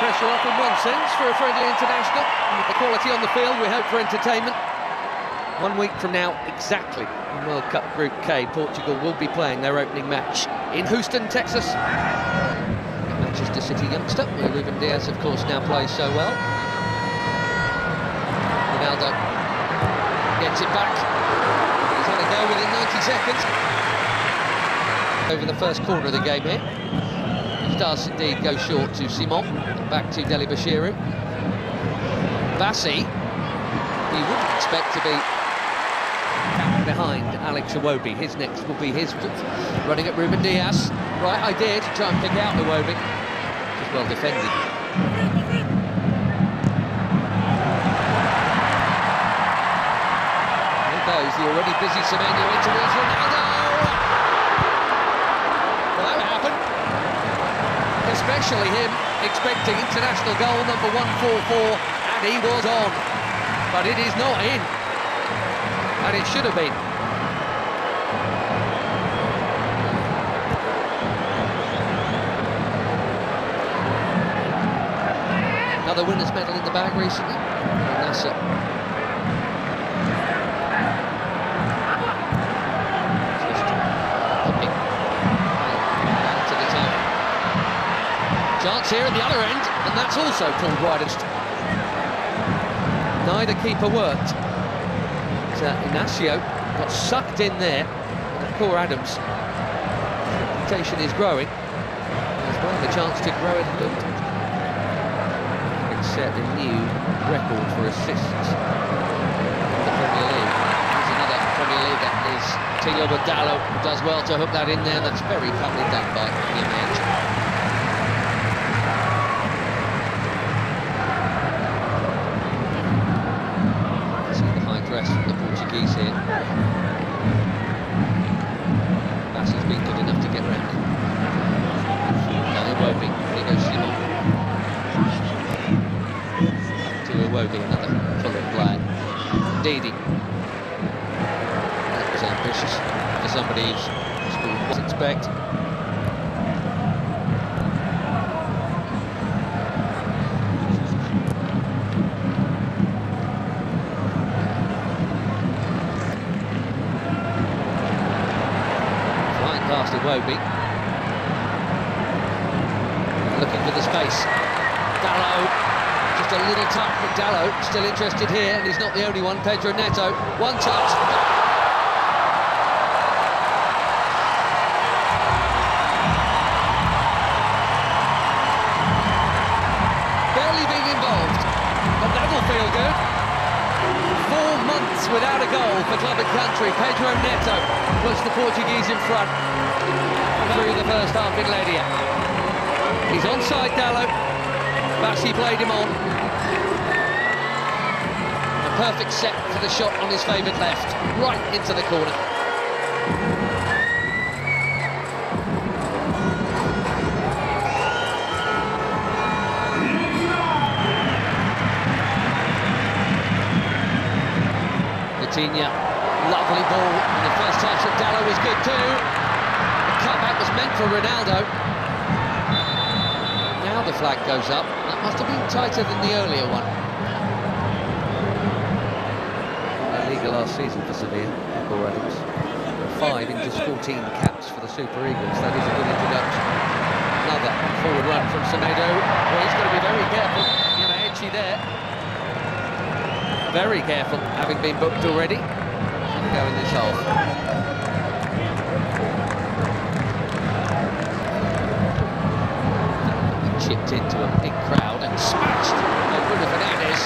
pressure off in one sense for a friendly international. With the quality on the field, we hope for entertainment. 1 week from now, exactly, in World Cup Group K, Portugal will be playing their opening match in Houston, Texas. Manchester City youngster, where Ruben Diaz, of course, now plays so well. Ronaldo gets it back. He's had a go within 90 seconds. Over the first corner of the game here. He does indeed go short to Simon. Back to Deli Bashiru. Bassi, he wouldn't expect to be behind Alex Iwobi. His next will be his running at Ruben Diaz. Right idea to try and pick out Iwobi. Just well defended. There goes the already busy Semenyo in towards Ronaldo. Well, that happened. Especially him expecting international goal number 144, and he was on. But it is not in. And it should have been. Another winner's medal in the bag recently. Nasser. Just hopping back to the toe. Chance here at the other end, and that's also pulled wide. Neither keeper worked. Inacio got sucked in there. Poor Adams. Reputation is growing. As well, the chance to grow it a little. It set a new record for assists in the Premier League. Here's another Premier League that is Tilo Badalo, who does well to hook that in there. That's very cleverly done by Image. From the Portuguese here. Bassi's been good enough to get round. Now Iwobi, here goes Simon. Back to Iwobi, another Fulham player. Didi. That was ambitious for somebody who's scored what expect. Past Iwobi. Looking for the space. Dallo, just a little touch, but Dallo still interested here, and he's not the only one. Pedro Neto, one touch. Barely being involved, but that'll feel good. 4 months without a goal for club and country. Pedro Neto puts the Portuguese in front through the first half in Ledia. He's onside, Dallo. Bassi played him on. A perfect set for the shot on his favoured left, right into the corner. Coutinho, lovely ball, and the first touch of Dallo was good too. The cutback was meant for Ronaldo. Now the flag goes up. That must have been tighter than the earlier one. La Liga last season for Sevilla, Paul Adams. 5 in just 14 caps for the Super Eagles. That is a good introduction. Another forward run from Semedo. Well, he's got to be very careful. Yamaechi there. Very careful, having been booked already. Should go in this half. Chipped into a big crowd and smashed by Bruno Fernandes.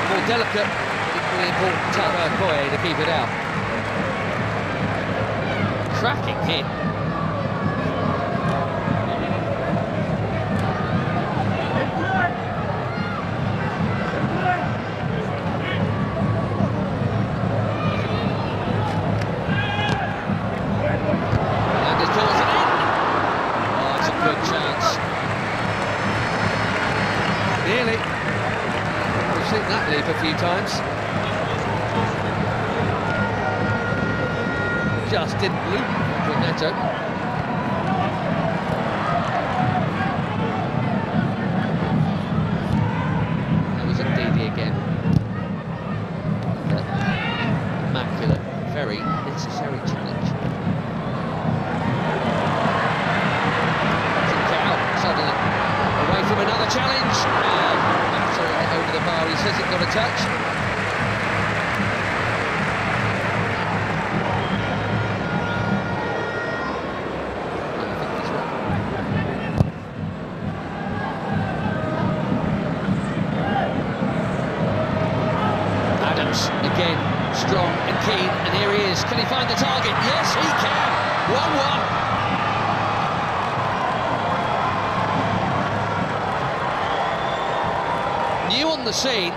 More delicate, but equally important Taro Okoye to keep it out. Cracking hit. Nearly. We've seen that leap a few times. Just didn't loop for Neto. challenge. Absolutely over the bar. He says it got a touch. Adams again, strong and keen, and here he is. Can he find the target? Yes, he can. 1-1. New on the scene,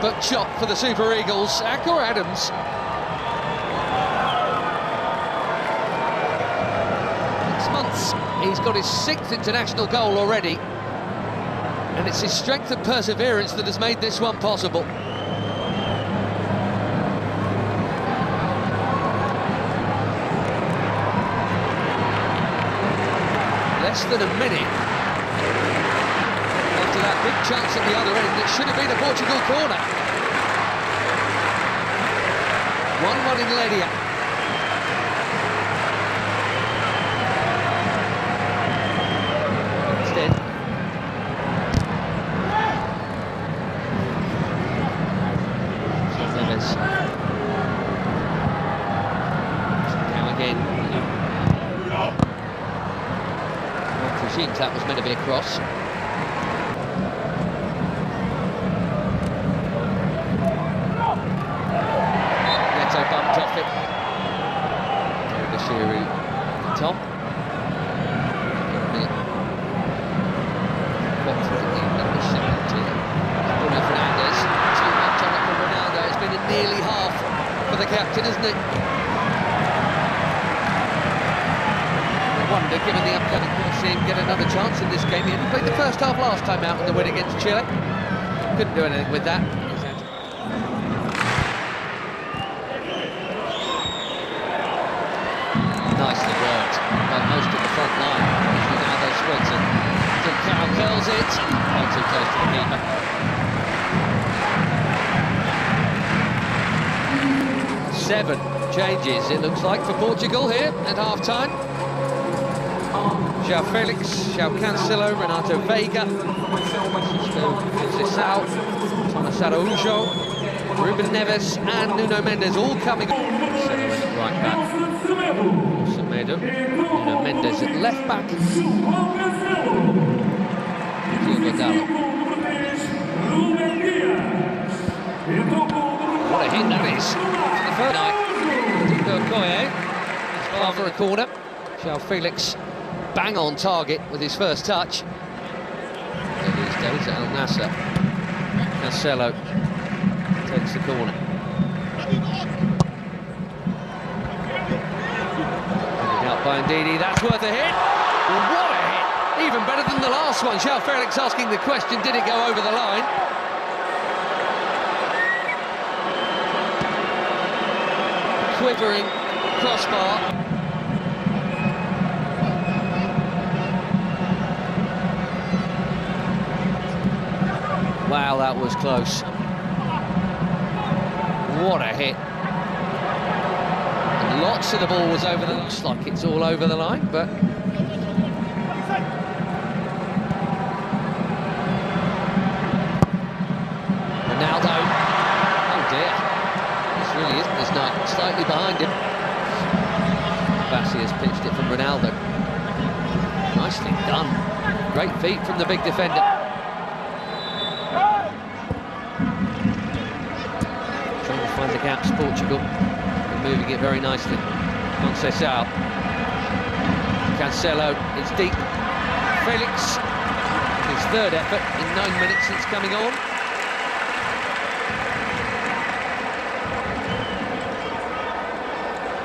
but chop for the Super Eagles. Akor Adams. 6 months, he's got his 6th international goal already, and it's his strength and perseverance that has made this one possible. Less than a minute after that big chance at the other end. It should have been a Portugal corner. 1-1 in Ledia. Instead, Neves. Now again. I presume that was meant to be a cross. Neto bumped off it. Bashiri, Tom. Bruno Fernandes. Too much on it for Ronaldo. It's been a nearly half for the captain, isn't it? Wonder, given the upcoming, we'll see him get another chance in this game. He played the first half last time out in the win against Chile. Couldn't do anything with that. Nicely worked by most of the front line. Ronaldo spreads it. Carroll curls it. Oh, too close to the keeper. Seven changes, it looks like, for Portugal here at half-time. João Felix, João Cancelo, Renato Veiga, Francisco Thomas Araújo, Ruben Neves and Nuno Mendes all coming right back. Semedo, Nuno Mendes at left back. What a hit that is. The first night, Okoye is far for a corner. João Felix bang on target with his first touch. These days at Al Nassr. Cancelo takes the corner. Out by Ndidi, that's worth a hit. What a hit! Even better than the last one. João Felix asking the question, did it go over the line? Quivering crossbar. Wow, that was close. What a hit. And lots of the ball was over the line. Looks like it's all over the line, but... Ronaldo. Oh dear. This really isn't his night. Slightly behind him. Bassi has pitched it from Ronaldo. Nicely done. Great feat from the big defender. Find the gaps, Portugal, moving it very nicely. Conceição, Cancelo, it's deep. Felix, his third effort in 9 minutes since coming on.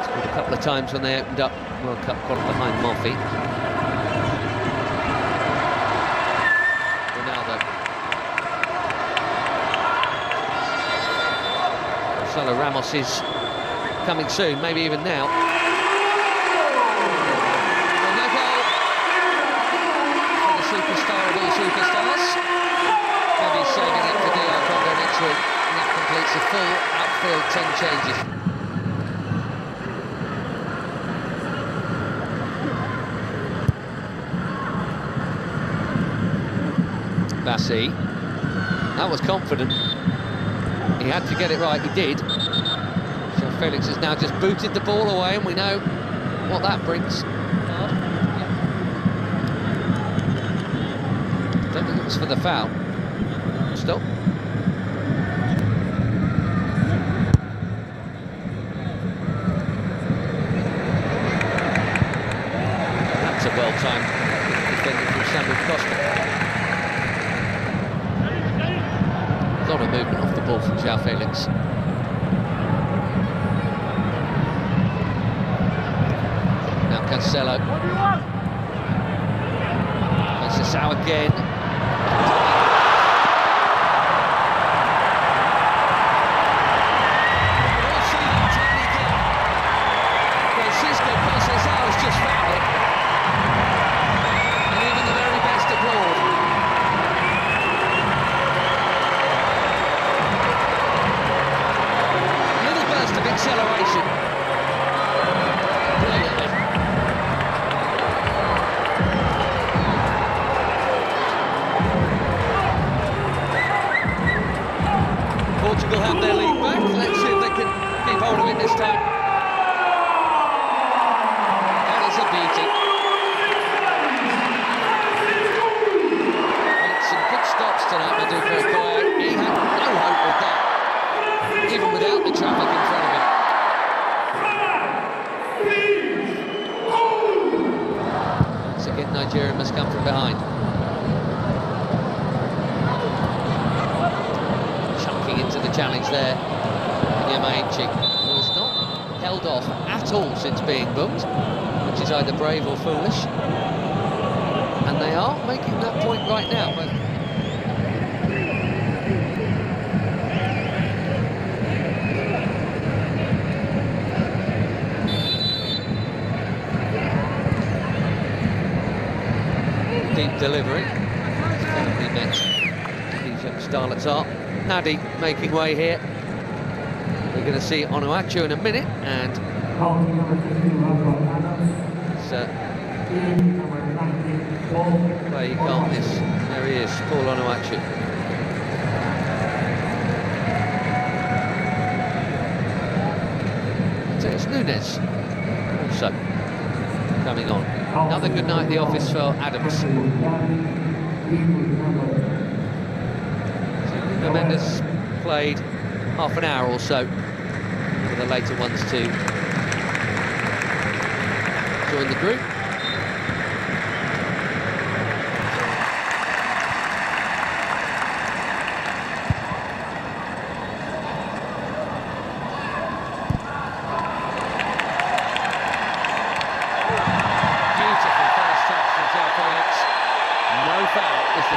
Scored a couple of times when they opened up World Cup quality behind Murphy. Gonzalo Ramos is coming soon, maybe even now. No goal for the superstar of all superstars. Maybe he's saving it for Dio Congo next week, and that completes a full outfield 10 changes. Bassi. That was confident. He had to get it right, he did. So Felix has now just booted the ball away, and we know what that brings. Don't think it was for the foul. Stop. That's a well-timed defending from Samuel Costa. A lot of movement off the ball from João Felix. Now Cancelo. Conceição again. Conceição's just found it. And even the very best applaud. Of acceleration. Brilliantly. Portugal have their lead back. Let's see if they can keep hold of it this time. That is a beauty. Made some good stops tonight, Maduka Okoye. He had no hope with that, even without the traffic in front of him. So again, Nigeria must come from behind. Chunking into the challenge there, Yamaichi, who has not held off at all since being booked, which is either brave or foolish. And they are making that point right now. But deep delivery. Definitely met these young starlets are. Nadi making way here. We're going to see Onuachu in a minute, and where you can't miss. There he is, Paul Onuachu. It's Nunes also coming on. Another good night at the office for Adams. So Mendes played half an hour or so for the later ones to join the group.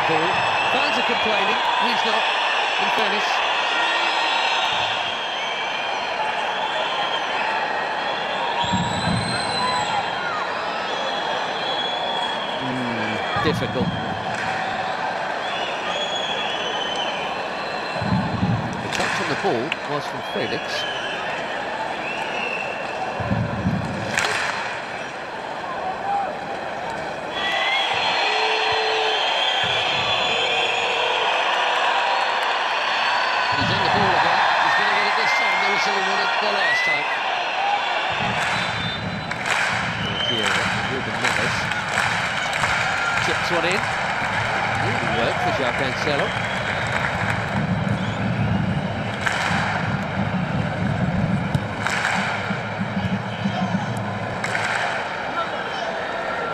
Fans are complaining, he's not, in fairness. Difficult. The touch on the ball was from Felix. The last time. Chips one in. Really worked for João Cancelo.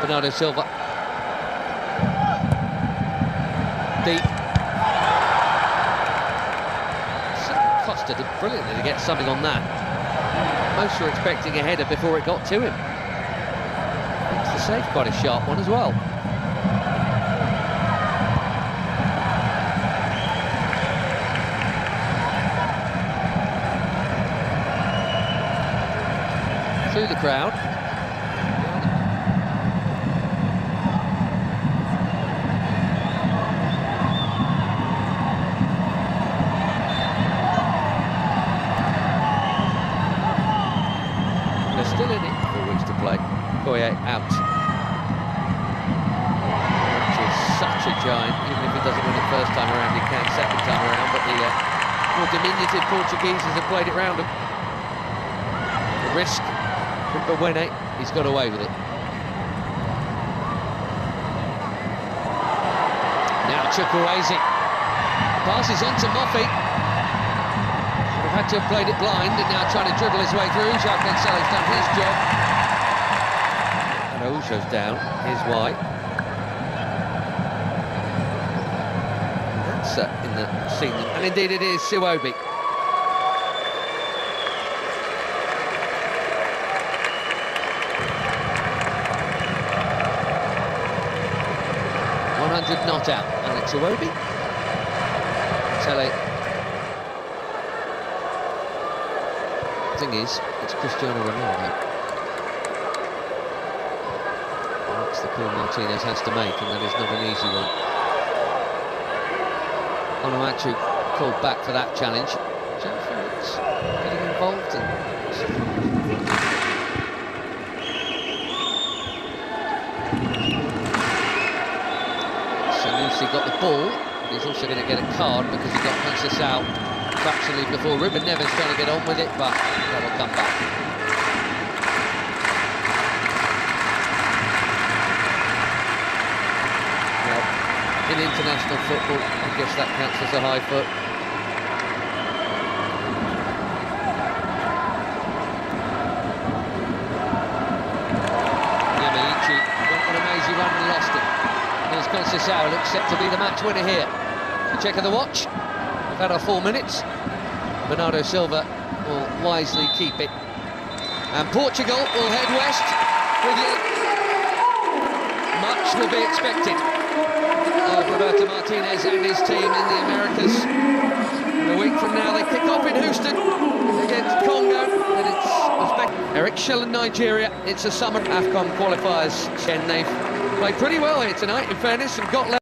Bernardo Silva. Deep. Costa did brilliantly to get something on that. Most were expecting a header before it got to him. It's the save, quite a sharp one as well. Through the crowd. Still in it, 4 weeks to play. Okoye out. Which is such a giant. Even if he doesn't win it first time around, he can second time around, but the more diminutive Portugueses have played it round him. The risk from Bewene, he's got away with it. Now Chukwueze passes on to Moffey. Would have had to have played it blind, and now trying to dribble his way through. Jacques Gonzalez done his job. And Araujo's down. Here's White. That's in the scene, and indeed it is Siwobi. Not out, Alex Iwobi. Tele. Thing is, it's Cristiano Ronaldo. That's the call Martinez has to make, and that is not an easy one. Onuachu called back for that challenge. Joe Felix getting involved and. He got the ball, but he's also going to get a card because he got Conceição fractionally before. Ruben Neves trying to get on with it, but that'll come back. Well, in international football, I guess that counts as a high foot. Yamaichi went on a mazy run and lost it. Here's Conceição, looks set to be the match winner here. A check of the watch. We've had our 4 minutes. Bernardo Silva will wisely keep it. And Portugal will head west with you. Much will be expected of Roberto Martinez and his team in the Americas. And a week from now they kick off in Houston against Congo. And it's Eric Schell in Nigeria. It's a summer AFCON qualifiers. And they've played pretty well here tonight, in fairness, and got left.